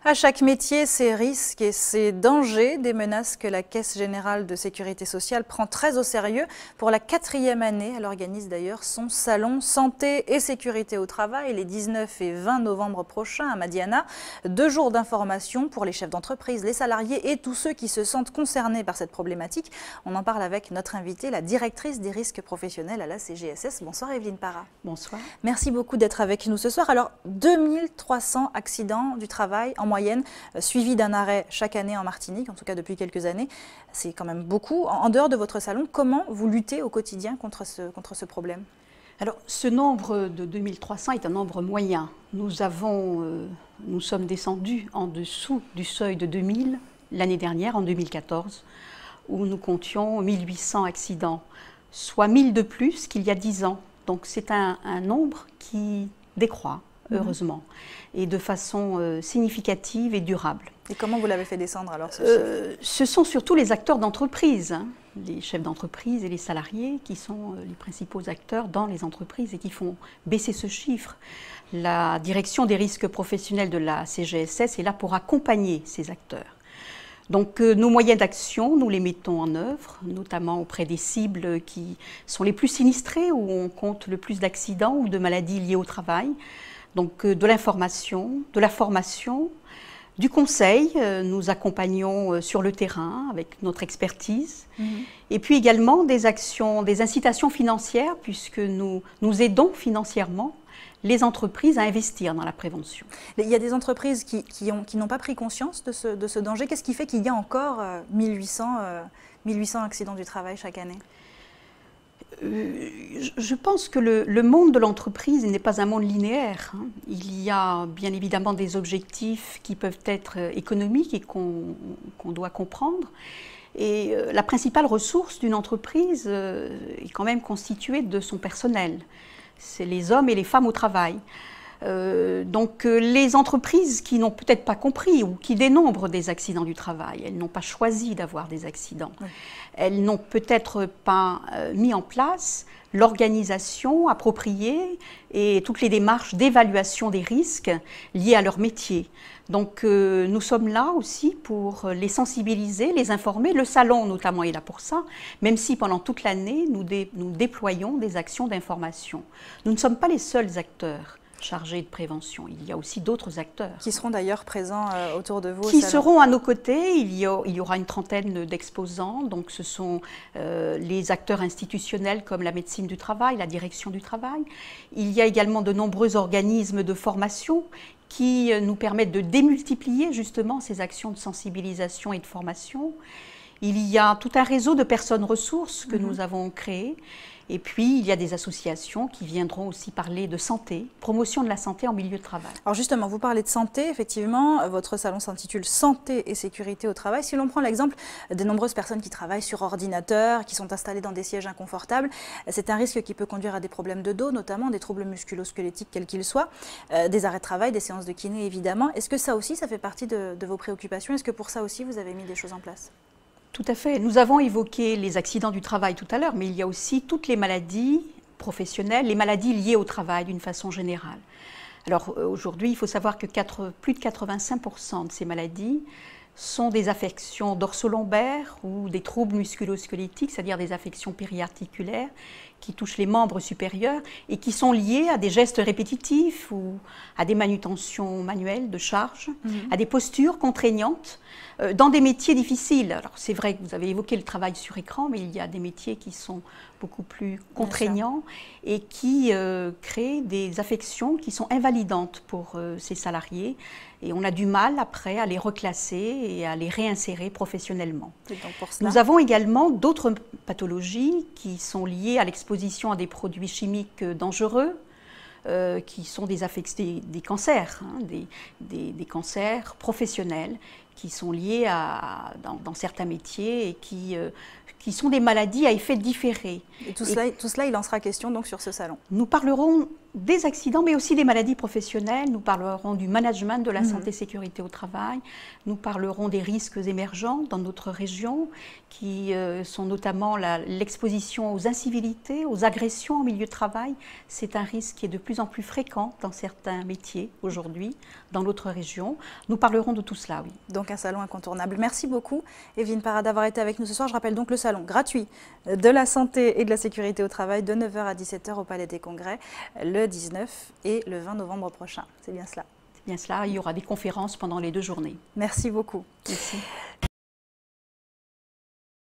À chaque métier, ses risques et ses dangers, des menaces que la Caisse générale de sécurité sociale prend très au sérieux. Pour la 4e année, elle organise d'ailleurs son salon santé et sécurité au travail les 19 et 20 novembre prochains à Madiana. 2 jours d'information pour les chefs d'entreprise, les salariés et tous ceux qui se sentent concernés par cette problématique. On en parle avec notre invitée, la directrice des risques professionnels à la CGSS. Bonsoir Evelyne Parra. Bonsoir. Merci beaucoup d'être avec nous ce soir. Alors, 2300 accidents du travail en moyenne, suivi d'un arrêt chaque année en Martinique, en tout cas depuis quelques années. C'est quand même beaucoup. En dehors de votre salon, comment vous luttez au quotidien contre ce problème? Alors, ce nombre de 2300 est un nombre moyen. Nous sommes descendus en dessous du seuil de 2000 l'année dernière, en 2014, où nous comptions 1800 accidents, soit 1000 de plus qu'il y a 10 ans. Donc, c'est un nombre qui décroît, heureusement, et de façon significative et durable. Et comment vous l'avez fait descendre alors ce chiffre? Ce sont surtout les acteurs d'entreprise, les chefs d'entreprise et les salariés qui sont les principaux acteurs dans les entreprises et qui font baisser ce chiffre. La direction des risques professionnels de la CGSS est là pour accompagner ces acteurs. Donc nos moyens d'action, nous les mettons en œuvre, notamment auprès des cibles qui sont les plus sinistrées, où on compte le plus d'accidents ou de maladies liées au travail. Donc de l'information, de la formation, du conseil, nous accompagnons sur le terrain avec notre expertise. Et puis également des actions, des incitations financières, puisque nous aidons financièrement les entreprises à investir dans la prévention. Il y a des entreprises qui n'ont pas pris conscience de ce danger. Qu'est-ce qui fait qu'il y a encore 1800 accidents du travail chaque année? Je pense que le monde de l'entreprise n'est pas un monde linéaire. Il y a bien évidemment des objectifs qui peuvent être économiques et qu'on doit comprendre. Et la principale ressource d'une entreprise est quand même constituée de son personnel. C'est les hommes et les femmes au travail. Donc les entreprises qui n'ont peut-être pas compris ou qui dénombrent des accidents du travail, elles n'ont pas choisi d'avoir des accidents. Oui. Elles n'ont peut-être pas mis en place l'organisation appropriée et toutes les démarches d'évaluation des risques liés à leur métier. Donc nous sommes là aussi pour les sensibiliser, les informer. Le salon notamment est là pour ça, même si pendant toute l'année nous déployons des actions d'information. Nous ne sommes pas les seuls acteurs chargés de prévention. Il y a aussi d'autres acteurs. Qui seront d'ailleurs présents autour de vous. Qui seront à nos côtés. Il y aura une trentaine d'exposants. Donc ce sont les acteurs institutionnels comme la médecine du travail, la direction du travail. Il y a également de nombreux organismes de formation qui nous permettent de démultiplier justement ces actions de sensibilisation et de formation. Il y a tout un réseau de personnes ressources que nous avons créé. Et puis, il y a des associations qui viendront aussi parler de santé, promotion de la santé en milieu de travail. Alors justement, vous parlez de santé, effectivement, votre salon s'intitule Santé et sécurité au travail. Si l'on prend l'exemple des nombreuses personnes qui travaillent sur ordinateur, qui sont installées dans des sièges inconfortables, c'est un risque qui peut conduire à des problèmes de dos, notamment des troubles musculo-squelettiques, quels qu'ils soient, des arrêts de travail, des séances de kiné, évidemment. Est-ce que ça aussi, ça fait partie de vos préoccupations? Est-ce que pour ça aussi, vous avez mis des choses en place? Tout à fait. Nous avons évoqué les accidents du travail tout à l'heure, mais il y a aussi toutes les maladies professionnelles, les maladies liées au travail d'une façon générale. Alors aujourd'hui, il faut savoir que plus de 85% de ces maladies sont des affections dorso-lombaires ou des troubles musculo-squelettiques, c'est-à-dire des affections périarticulaires qui touchent les membres supérieurs et qui sont liées à des gestes répétitifs ou à des manutentions manuelles de charge, à des postures contraignantes dans des métiers difficiles. Alors c'est vrai que vous avez évoqué le travail sur écran, mais il y a des métiers qui sont beaucoup plus contraignants et qui créent des affections qui sont invalidantes pour ces salariés. Et on a du mal après à les reclasser et à les réinsérer professionnellement. Nous avons également d'autres pathologies qui sont liées à l'exposition à des produits chimiques dangereux, qui sont des cancers, des cancers professionnels qui sont liées dans certains métiers et qui sont des maladies à effet différé. Et tout cela, il en sera question donc sur ce salon. Nous parlerons des accidents, mais aussi des maladies professionnelles. Nous parlerons du management de la santé et sécurité au travail. Nous parlerons des risques émergents dans notre région, qui sont notamment l'exposition aux incivilités, aux agressions en milieu de travail. C'est un risque qui est de plus en plus fréquent dans certains métiers aujourd'hui, dans notre région. Nous parlerons de tout cela, oui. Donc un salon incontournable. Merci beaucoup, Evelyne Parra, d'avoir été avec nous ce soir. Je rappelle donc le salon gratuit de la santé et de la sécurité au travail de 9h à 17h au Palais des Congrès le 19 et le 20 novembre prochain. C'est bien cela? C'est bien cela. Il y aura des conférences pendant les 2 journées. Merci beaucoup. Merci.